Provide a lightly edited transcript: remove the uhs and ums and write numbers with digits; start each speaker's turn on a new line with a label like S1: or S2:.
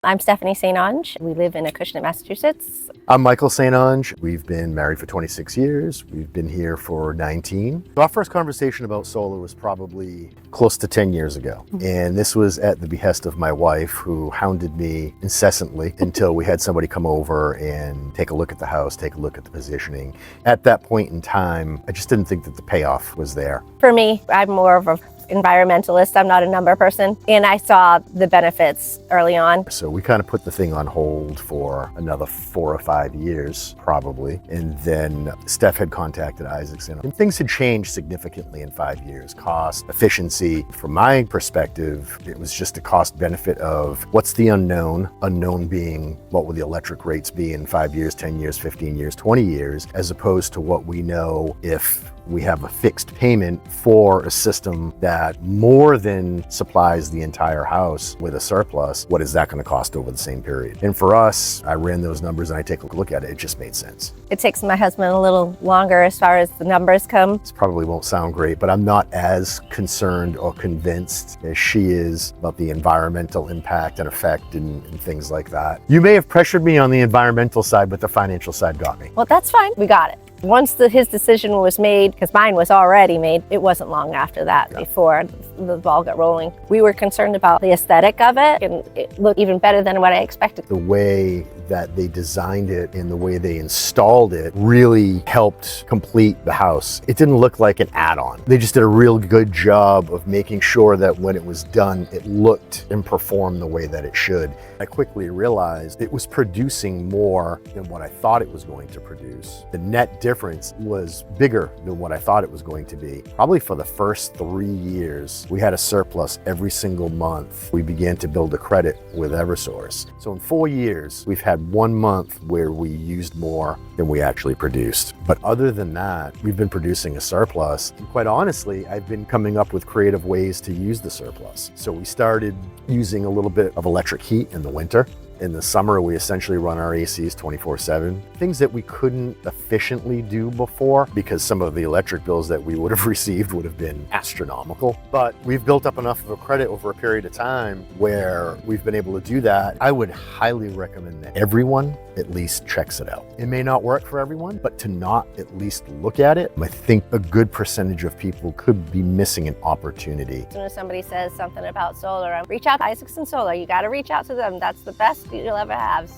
S1: I'm Stephanie St. Ange. We live in Acushnet, Massachusetts.
S2: I'm Michael St. Ange. We've been married for 26 years. We've been here for 19. Our first conversation about solar was probably close to 10 years ago. And this was at the behest of my wife, who hounded me incessantly until we had somebody come over and take a look at the house, take a look at the positioning. At that point in time, I just didn't think that the payoff was there.
S1: For me, I'm more of an environmentalist. I'm not a number person. And I saw the benefits early on.
S2: So we kind of put the thing on hold for another 4 or 5 years, probably. And then Steph had contacted Isaacson. And things had changed significantly in 5 years. Cost, efficiency. From my perspective, it was just a cost benefit of what's the unknown? Unknown being what will the electric rates be in 5 years, 10 years, 15 years, 20 years, as opposed to what we know if we have a fixed payment for a system that more than supplies the entire house with a surplus. What is that going to cost over the same period? And for us, I ran those numbers and I take a look at it. It just made sense.
S1: It takes my husband a little longer as far as the numbers come.
S2: This probably won't sound great, but I'm not as concerned or convinced as she is about the environmental impact and effect and things like that. You may have pressured me on the environmental side, but the financial side got me.
S1: Well, that's fine. We got it. Once his decision was made, because mine was already made, it wasn't long after that before the ball got rolling. We were concerned about the aesthetic of it, and it looked even better than what I expected.
S2: The way that they designed it and the way they installed it really helped complete the house. It didn't look like an add-on. They just did a real good job of making sure that when it was done, it looked and performed the way that it should. I quickly realized it was producing more than what I thought it was going to produce. The net difference was bigger than what I thought it was going to be. Probably for the first 3 years, we had a surplus every single month. We began to build a credit with Eversource. So in 4 years, we've had 1 month where we used more than we actually produced. But other than that, we've been producing a surplus. And quite honestly, I've been coming up with creative ways to use the surplus. So we started using a little bit of electric heat in the winter. In the summer, we essentially run our ACs 24/7. Things that we couldn't efficiently do before because some of the electric bills that we would have received would have been astronomical. But we've built up enough of a credit over a period of time where we've been able to do that. I would highly recommend that everyone at least checks it out. It may not work for everyone, but to not at least look at it, I think a good percentage of people could be missing an opportunity.
S1: As soon as somebody says something about solar, reach out to Isaacson Solar. You got to reach out to them. That's the best you'll ever have.